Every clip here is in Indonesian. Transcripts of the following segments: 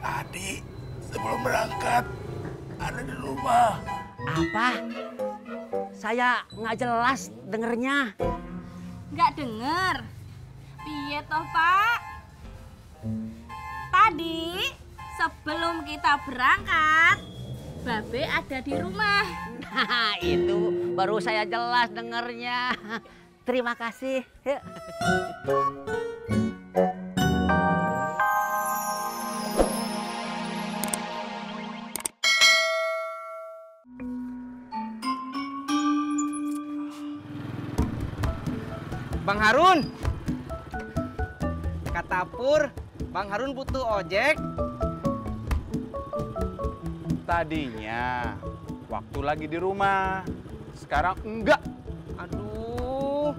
Tadi sebelum berangkat ada di rumah. Apa? Saya nggak jelas dengernya. Nggak denger? Piye toh, Pak? Tadi sebelum kita berangkat, Babe ada di rumah. Nah, itu baru saya jelas dengernya. Terima kasih. Yuk. Bang Harun, kata Pur, Bang Harun butuh ojek. Tadinya waktu lagi di rumah, sekarang enggak. Aduh,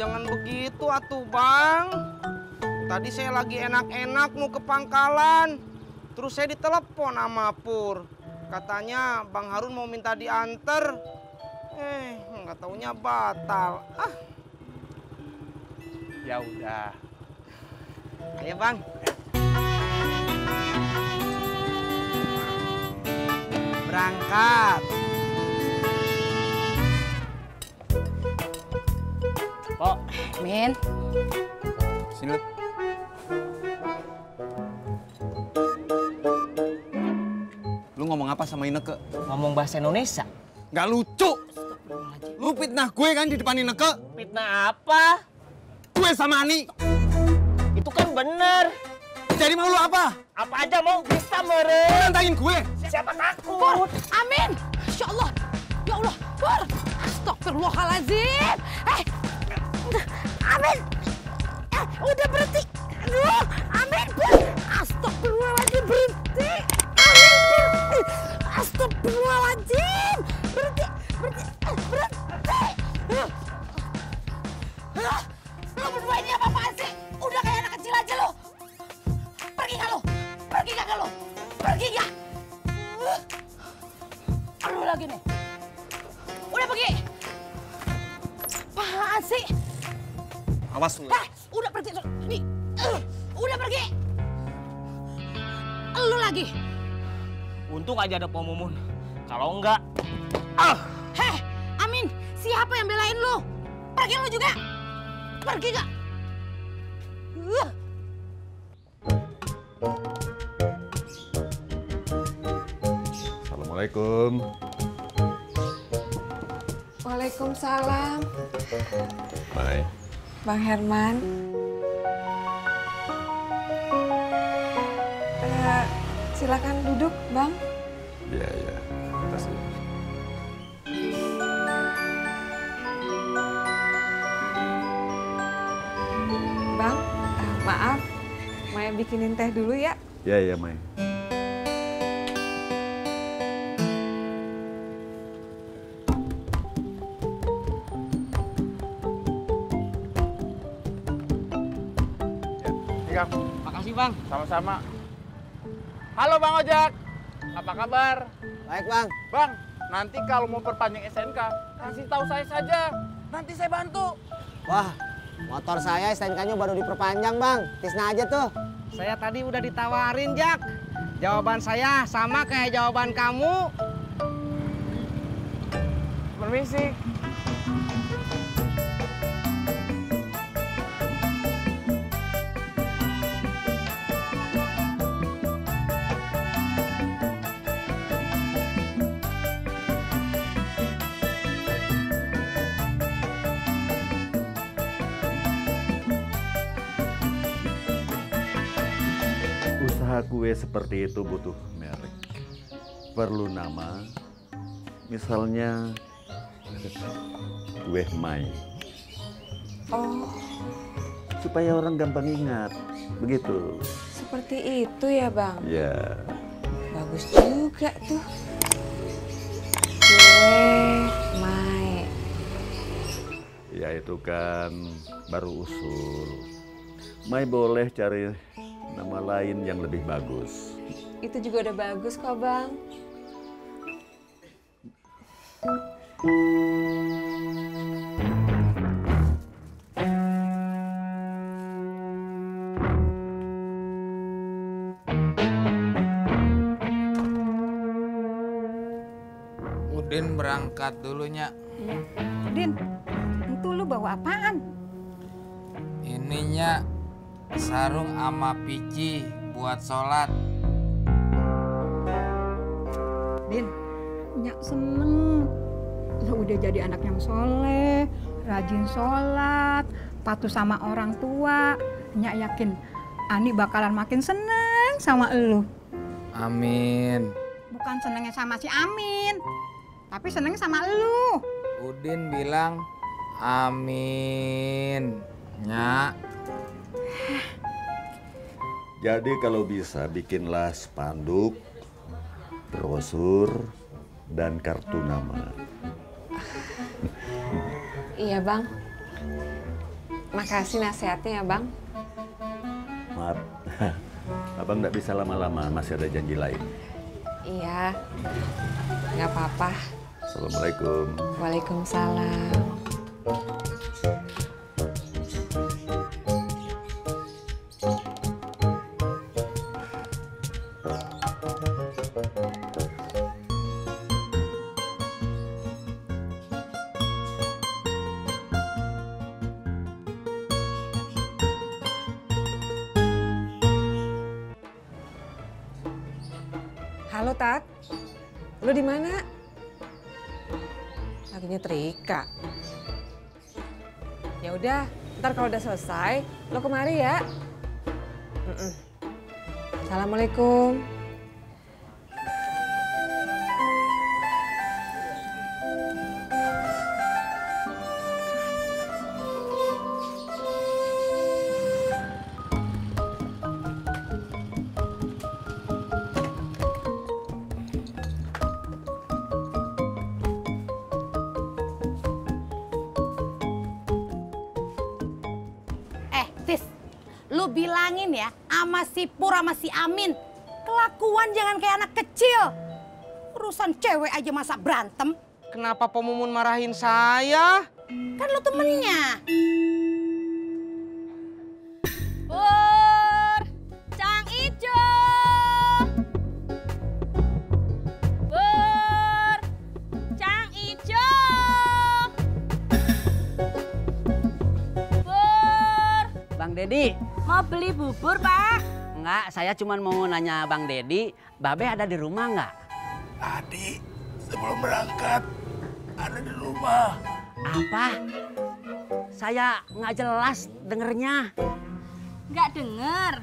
jangan begitu atuh Bang. Tadi saya lagi enak-enak mau ke pangkalan, terus saya ditelepon sama Pur. Katanya Bang Harun mau minta diantar. Nggak taunya batal. Ya udah. Ayo Bang. Berangkat. Kok, Min? Sini lu. Lu ngomong apa sama Ineke? Ngomong bahasa Indonesia. Nggak lucu. Lu fitnah gue kan di depan Ineke. Fitnah apa? Gue sama Ani. Itu kan bener. Jadi mau lu apa? Apa aja mau bisa meren. Nantangin gue. Siapa takut? Amin. Masya Allah. Ya Allah. Pur. Astagfirullahaladzim. Amin. Udah berhenti. Aduh. Amin. Pur. Astagfirullahaladzim. Berhenti. Amin. Pur. Astagfirullahaladzim. Berhenti. Lu berdua ini apa-apaan sih? Udah kayak anak kecil aja lu. Pergi gak lu? Pergi gak lu? Pergi gak? Aduh lagi nih. Udah pergi. Apaan sih? Awas lu. Udah pergi. Nih. Udah pergi. Lu lagi. Untung aja ada Pom Mumun. Kalau enggak, Heh, Amin. Siapa yang belain lu? Pergi lu juga. Pergi gak? Assalamualaikum. Waalaikumsalam. Mai. Bang Herman. Silakan duduk, Bang. Iya, iya. Terima kasih. Bang, maaf. Maya bikinin teh dulu ya. Iya, iya, Mai. Kang. Makasih Bang. Sama-sama. Halo Bang Ojek. Apa kabar? Baik Bang. Bang, nanti kalau mau perpanjang SNK, kasih tahu saya saja. Nanti saya bantu. Wah, motor saya STNK-nya baru diperpanjang Bang. Tisna aja tuh. Saya tadi udah ditawarin Jak. Jawaban saya sama kayak jawaban kamu. Permisi. Usaha kue seperti itu butuh merek. Perlu nama. Misalnya kue Mai. Oh, Supaya orang gampang ingat. Begitu. seperti itu ya, Bang? Ya. Bagus juga tuh. Kue Mai. Ya itu kan baru usul. Mai boleh cari nama lain yang lebih bagus. Itu juga udah bagus kok, Bang. Udin berangkat dulunya. Iya. Udin, itu lu bawa apaan? Ininya sarung sama pici buat sholat. Din, Nyak seneng. Lu udah jadi anak yang soleh, rajin sholat, patuh sama orang tua. Nyak yakin Ani bakalan makin seneng sama elu. Amin. Bukan senengnya sama si Amin, tapi senengnya sama elu. Udin bilang amin. Nyak. Jadi kalau bisa bikinlah spanduk, brosur, dan kartu nama. Iya Bang. Makasih nasihatnya ya Bang. Maaf, abang nggak bisa lama-lama, masih ada janji lain. Iya, nggak apa-apa. Assalamualaikum. Waalaikumsalam. Halo Tat, lu di mana? Lagi nyetrika. Ya udah, ntar kalau udah selesai, lo kemari ya. Assalamualaikum. Tis, lu bilangin ya sama si Pur sama si Amin, kelakuan jangan kayak anak kecil. Urusan cewek aja masa berantem. Kenapa Pak Mumun marahin saya? Kan lu temennya. Pur, Cang Ijo. Pur, Cang Ijo. Bang Dedi. Mau beli bubur, Pak? Enggak, saya cuma mau nanya Bang Dedi, Babe ada di rumah nggak? Tadi sebelum berangkat ada di rumah. Apa? Saya nggak jelas dengernya. Nggak denger.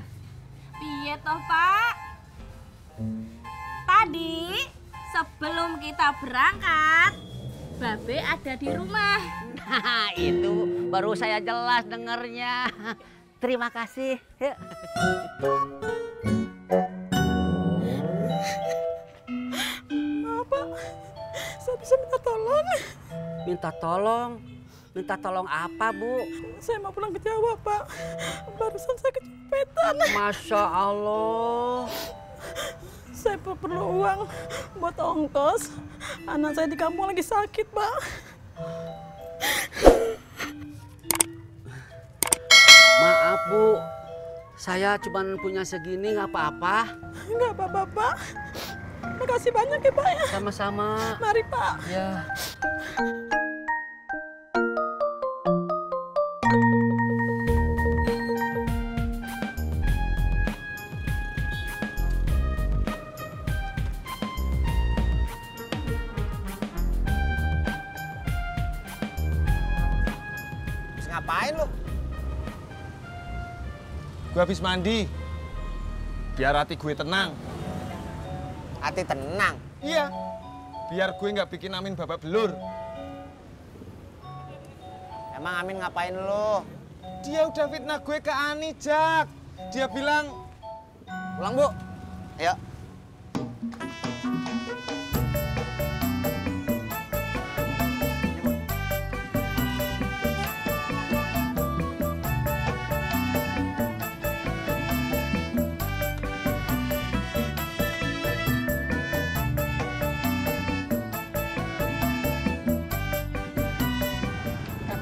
Piye toh, Pak? Tadi sebelum kita berangkat, Babe ada di rumah. Nah, itu baru saya jelas dengernya. Terima kasih. Yuk. Pak, saya bisa minta tolong? Minta tolong? Minta tolong apa, Bu? Saya mau pulang ke Jawa, Pak. Barusan saya kecopetan. Masya Allah. Saya perlu uang buat ongkos. Anak saya di kampung lagi sakit, Pak. Maaf, Bu. Saya cuma punya segini, nggak apa-apa. Nggak apa-apa, Pak. Makasih banyak ya, Pak ya. Sama-sama. Mari, Pak. Ya. Ngapain lu? Gue habis mandi. Biar hati gue tenang. Hati tenang? Iya. Biar gue nggak bikin Amin babak belur. Emang Amin ngapain lu? Dia udah fitnah gue ke Ani, Jak. Dia bilang... Pulang, Bu. Ayo.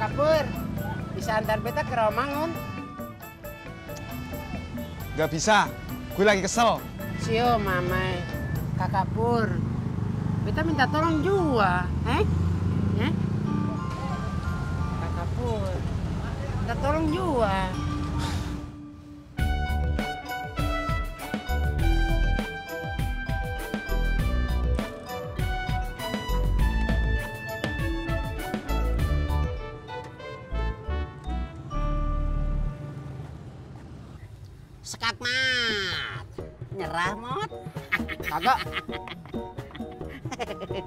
Kakak Pur, bisa antar beta ke Romangun? Nggak bisa. Gue lagi kesel. Sio, Mamai. Kakak Pur, Beta minta tolong juga, Kata Pur, minta tolong juga. Skakmat. Nyerah, Mot. Kagak.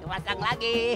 Pasang lagi.